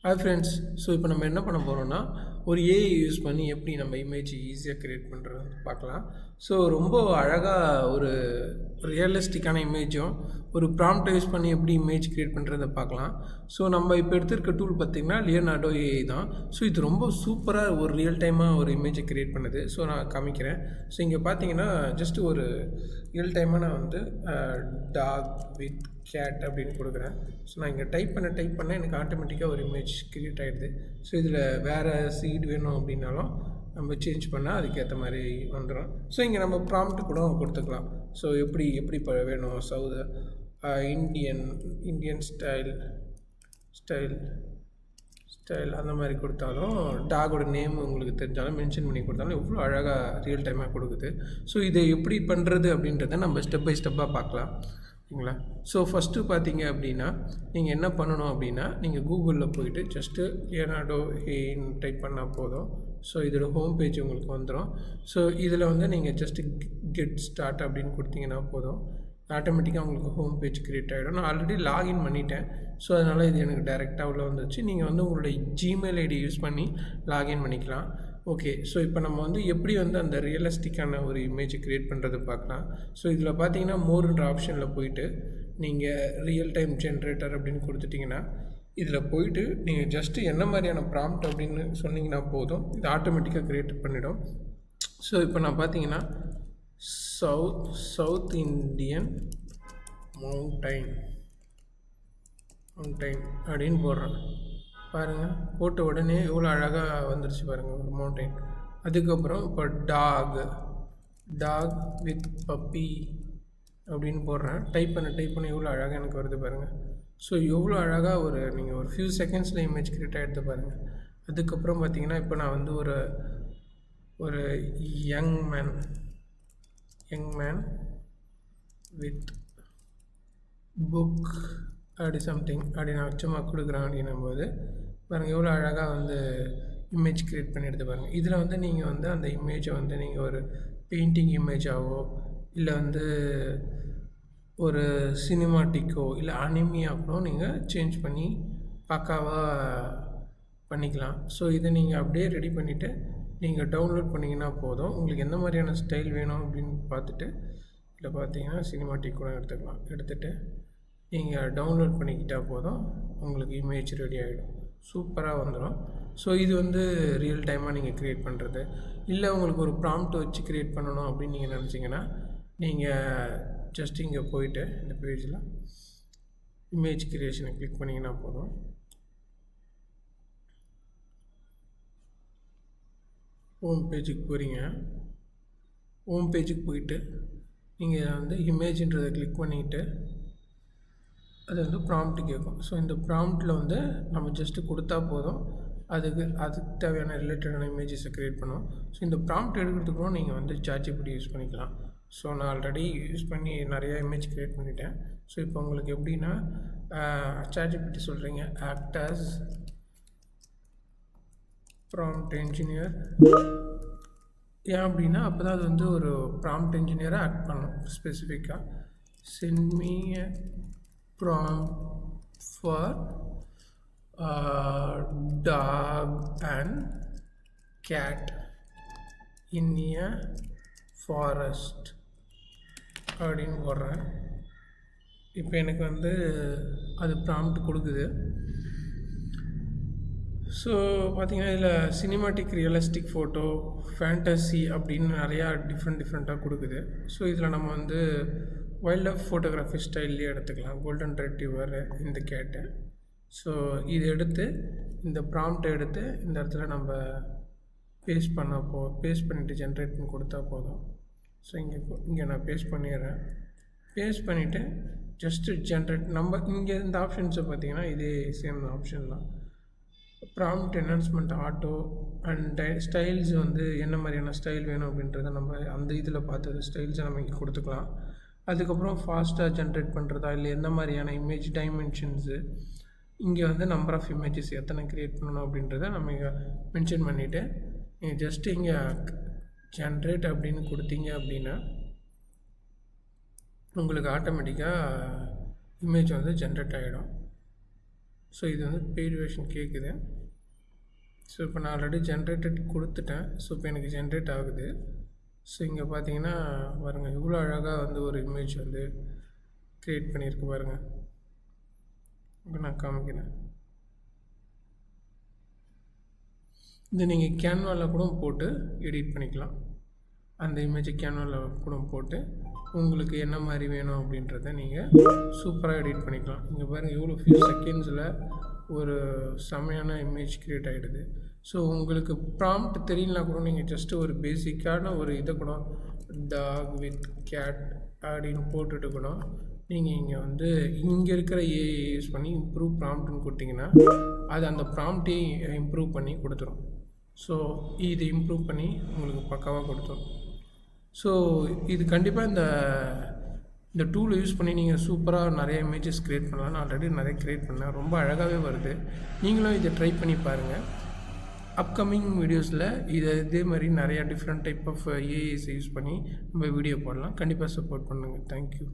Hi friends. So இப்போ நம்ம என்ன பண்ண போகிறோம்னா, ஒரு ஏஐ யூஸ் பண்ணி எப்படி நம்ம இமேஜ் ஈஸியாக க்ரியேட் பண்ணுறது பார்க்கலாம். ஸோ ரொம்ப அழகாக ஒரு ரியலிஸ்டிக்கான இமேஜும் ஒரு ப்ராம்ப்டை யூஸ் பண்ணி எப்படி இமேஜ் க்ரியேட் பண்ணுறதை பார்க்கலாம். ஸோ நம்ம இப்போ எடுத்திருக்க டூல் பார்த்திங்கன்னா லியோனார்டோ ஏஐ தான். ஸோ இது ரொம்ப சூப்பராக ஒரு ரியல் டைமாக ஒரு இமேஜை க்ரியேட் பண்ணுது. ஸோ நான் காமிக்கிறேன். ஸோ இங்கே பார்த்தீங்கன்னா ஜஸ்ட் ஒரு ரியல் டைமாக நான் வந்து டாக் வித் கேட் அப்படின்னு கொடுக்குறேன். ஸோ நான் இங்கே டைப் பண்ண எனக்கு ஆட்டோமேட்டிக்காக ஒரு இமேஜ் க்ரியேட் ஆகிடுது. ஸோ இதில் வேறு சீட் வேணும் அப்படின்னாலும் நம்ம சேஞ்ச் பண்ணால் அதுக்கேற்ற மாதிரி வந்துடும். ஸோ இங்கே நம்ம ப்ராம்ப்ட் கூட கொடுத்துக்கலாம். ஸோ எப்படி இப்போ வேணும், இந்தியன் ஸ்டைல் அந்த மாதிரி கொடுத்தாலும், டாகோட நேம் உங்களுக்கு தெரிஞ்சாலும் மென்ஷன் பண்ணி கொடுத்தாலும் எவ்வளோ அழகாக ரியல் டைமாக கொடுக்குது. ஸோ இதை எப்படி பண்ணுறது அப்படின்றத நம்ம ஸ்டெப் பை ஸ்டெப்பாக பார்க்கலாம். ஓகேங்களா? ஸோ ஃபஸ்ட்டு பார்த்தீங்க அப்படின்னா நீங்கள் என்ன பண்ணணும் அப்படின்னா, நீங்கள் கூகுளில் போய்ட்டு ஜஸ்ட்டு லியோனார்டோ ஏஐன்னு டைப் பண்ணால் போதும். ஸோ இதோட ஹோம் பேஜ் உங்களுக்கு வந்துடும். ஸோ இதில் வந்து நீங்கள் ஜஸ்ட்டு கெட் ஸ்டார்ட் அப்படின்னு கொடுத்தீங்கன்னா போதும், ஆட்டோமேட்டிக்காக உங்களுக்கு ஹோம் பேஜ் க்ரியேட் ஆகிடும். நான் ஆல்ரெடி லாகின் பண்ணிட்டேன். ஸோ அதனால் இது எனக்கு டைரெக்டாக உள்ள வந்துச்சு. நீங்கள் வந்து உங்களுடைய ஜிமெயில் ஐடி யூஸ் பண்ணி லாகின் பண்ணிக்கலாம். ஓகே. ஸோ இப்போ நம்ம வந்து எப்படி வந்து அந்த ரியலிஸ்டிக்கான ஒரு இமேஜ் க்ரியேட் பண்ணுறது பார்க்கலாம். ஸோ இதில் பார்த்தீங்கன்னா மோர்ன்ற ஆப்ஷனில் போய்ட்டு நீங்கள் ரியல் டைம் ஜென்ரேட்டர் அப்படின்னு கொடுத்துட்டிங்கன்னா, இதில் போய்ட்டு நீங்கள் ஜஸ்ட்டு என்ன மாதிரியான ப்ராம்ப்ட் அப்படின்னு சொன்னீங்கன்னா போதும், இது ஆட்டோமேட்டிக்காக க்ரியேட் பண்ணிடும். ஸோ இப்போ நான் பார்த்தீங்கன்னா சவுத் இந்தியன் மவுண்டைன் அப்படின்னு போடுறேன். பாருங்கள், போட்ட உடனே எவ்வளோ அழகாக வந்துருச்சு பாருங்கள் ஒரு மவுண்டைன். அதுக்கப்புறம் இப்போ டாக் வித் பப்பி அப்படின்னு போடுறேன். டைப் பண்ண எவ்வளோ அழகாக எனக்கு வருது பாருங்கள். ஸோ எவ்வளோ அழகாக நீங்கள் ஒரு ஃபியூ செகண்ட்ஸில் இமேஜ் க்ரியேட் ஆகிடுது பாருங்கள். அதுக்கப்புறம் பார்த்தீங்கன்னா இப்போ நான் வந்து ஒரு யங் மேன் வித் புக் அப்படி சம்திங் அப்படி நான் சும்மா கொடுக்குறேன் அப்படின்னும் போது பாருங்கள் எவ்வளோ அழகாக வந்து இமேஜ் க்ரியேட் பண்ணிடுது பாருங்கள். இதில் வந்து நீங்கள் வந்து அந்த இமேஜை வந்து நீங்கள் ஒரு பெயிண்டிங் இமேஜாவோ இல்லை வந்து ஒரு சினிமாட்டிக்கோ இல்லை அனிமியாக்கோ நீங்கள் சேஞ்ச் பண்ணி பக்காவாக பண்ணிக்கலாம். ஸோ இதை நீங்கள் அப்படியே ரெடி பண்ணிவிட்டு நீங்கள் டவுன்லோட் பண்ணிங்கன்னா போதும். உங்களுக்கு எந்த மாதிரியான ஸ்டைல் வேணும் அப்படின்னு பார்த்துட்டு இதில் பார்த்தீங்கன்னா சினிமாட்டிக் கூட எடுத்துகிட்டு நீங்கள் டவுன்லோட் பண்ணிக்கிட்டால் போதும், உங்களுக்கு இமேஜ் ரெடி ஆகிடும். சூப்பராக வந்துடும். ஸோ இது வந்து ரியல் டைமாக நீங்கள் க்ரியேட் பண்ணுறது. இல்லை உங்களுக்கு ஒரு ப்ராம்ப்ட் வச்சு க்ரியேட் பண்ணணும் அப்படின்னு நீங்கள் நினச்சிங்கன்னா, நீங்கள் ஜஸ்ட் இங்கே போயிட்டு இந்த பேஜில் இமேஜ் க்ரியேஷனை கிளிக் பண்ணிங்கன்னா போதும். ஹோம் பேஜுக்கு போகிறீங்க. ஹோம் பேஜுக்கு போயிட்டு நீங்கள் வந்து இமேஜ்ன்றதை கிளிக் பண்ணிவிட்டு அது வந்து ப்ராம்ப்ட் கேட்கும். ஸோ இந்த ப்ராம்ப்டில் வந்து நம்ம ஜஸ்ட்டு கொடுத்தா போதும், அதுக்கு தேவையான ரிலேட்டடான இமேஜஸை க்ரியேட் பண்ணும். ஸோ இந்த ப்ராம்ப்ட் எடுக்கிறதுக்கும் நீங்கள் வந்து ChatGPT யூஸ் பண்ணிக்கலாம். ஸோ நான் ஆல்ரெடி யூஸ் பண்ணி நிறையா இமேஜ் க்ரியேட் பண்ணிட்டேன். ஸோ இப்போ உங்களுக்கு எப்படின்னா ChatGPT சொல்கிறீங்க ஆக்ட் ஆஸ் ப்ராம்ப்ட் என்ஜினியர். ஏன் அப்படின்னா அப்போ தான் அது வந்து ஒரு ப்ராம்ப்ட் என்ஜினியராக ஆக்ட் பண்ணும். ஸ்பெசிஃபிக்காக send me a prompt for dog and cat in a forest அப்படின்னு போடுறேன். இப்போ எனக்கு வந்து அது ப்ராம்ப்ட் கொடுக்குது. ஸோ பார்த்திங்கன்னா இதில் சினிமாட்டிக், ரியலிஸ்டிக் ஃபோட்டோ, ஃபேண்டசி அப்படின்னு நிறையா டிஃப்ரெண்ட்டாக கொடுக்குது. ஸோ இதில் நம்ம வந்து வைல்ட் லைஃப் ஃபோட்டோகிராஃபி ஸ்டைல்லே எடுத்துக்கலாம். கோல்டன் ரெட்ரீவர் இந்த கேட்டு. ஸோ இது எடுத்து இந்த ப்ராம்ப்டை எடுத்து இந்த இடத்துல நம்ம பேஸ்ட் பண்ணிவிட்டு ஜென்ரேட் பண்ணி கொடுத்தா போதும். ஸோ இங்கே நான் பேஸ்ட் பண்ணிடுறேன். பேஸ்ட் பண்ணிவிட்டு ஜஸ்ட்டு ஜென்ரேட் நம்ம இங்கே இந்த ஆப்ஷன்ஸை பார்த்திங்கன்னா இதே சேம் ஆப்ஷன் தான். Prompt enhancement auto and styles வந்து என்ன மாதிரியான ஸ்டைல் வேணும் அப்படின்றத நம்ம அந்த இதில் பார்த்தது ஸ்டைல்ஸை நம்ம இங்கே கொடுத்துக்கலாம். அதுக்கப்புறம் ஃபாஸ்ட்டாக ஜென்ரேட் பண்ணுறதா இல்லை எந்த மாதிரியான இமேஜ் டைமென்ஷன்ஸு, இங்கே வந்து நம்பர் ஆஃப் இமேஜஸ் எத்தனை க்ரியேட் பண்ணணும் அப்படின்றத நம்ம இங்கே மென்ஷன் பண்ணிவிட்டு நீங்கள் ஜஸ்ட்டு இங்கே ஜென்ரேட் அப்படின்னு கொடுத்தீங்க அப்படின்னா உங்களுக்கு ஆட்டோமேட்டிக்காக இமேஜ் வந்து ஜென்ரேட் ஆகிடும். ஸோ இது வந்து பெய்டு வெர்ஷன் கேட்குது. ஸோ இப்போ நான் ஆல்ரெடி ஜென்ரேட்டட் கொடுத்துட்டேன். ஸோ இப்போ எனக்கு ஜென்ரேட் ஆகுது. ஸோ இங்கே பார்த்தீங்கன்னா பாருங்கள், இவ்வளோ அழகாக வந்து ஒரு இமேஜ் வந்து க்ரியேட் பண்ணியிருக்கு பாருங்கள். இப்போ நான் காமிக்கிறேன். இது நீங்கள் கேன்வாவில் கூட போட்டு எடிட் பண்ணிக்கலாம். அந்த இமேஜை கேன்வாவில் கூட போட்டு உங்களுக்கு என்ன மாதிரி வேணும் அப்படின்றத நீங்கள் சூப்பராக எடிட் பண்ணிக்கலாம். இங்கே பாருங்கள், எவ்வளோ ஃபியூ செகண்ட்ஸில் ஒரு செமையான இமேஜ் க்ரியேட் ஆகிடுது. ஸோ உங்களுக்கு ப்ராம்ப்ட் தெரியலனா கூட நீங்கள் ஜஸ்ட்டு ஒரு பேசிக்கான ஒரு இதை கூட டாக் வித் கேட் அப்படின்னு போட்டுட்டு கூட நீங்கள் இங்கே வந்து இங்கே இருக்கிற ஏஐ யூஸ் பண்ணி இம்ப்ரூவ் ப்ராம்ப்ட்னு கொடுத்தீங்கன்னா அது அந்த ப்ராம்ப்டையும் இம்ப்ரூவ் பண்ணி கொடுத்துரும். ஸோ இது இம்ப்ரூவ் பண்ணி உங்களுக்கு பக்காவாக கொடுத்துரும். ஸோ இது கண்டிப்பாக இந்த டூலை யூஸ் பண்ணி நீங்கள் சூப்பராக நிறைய இமேஜஸ் க்ரியேட் பண்ணலாம். நான் ஆல்ரெடி நிறைய க்ரியேட் பண்ணேன், ரொம்ப அழகாகவே வருது. நீங்களும் இதை ட்ரை பண்ணி பாருங்கள். அப்கமிங் வீடியோஸில் இதே மாதிரி நிறையா different type of AIs use பண்ணி நம்ம வீடியோ போடலாம். கண்டிப்பாக சப்போர்ட் பண்ணுங்கள். தேங்க்யூ.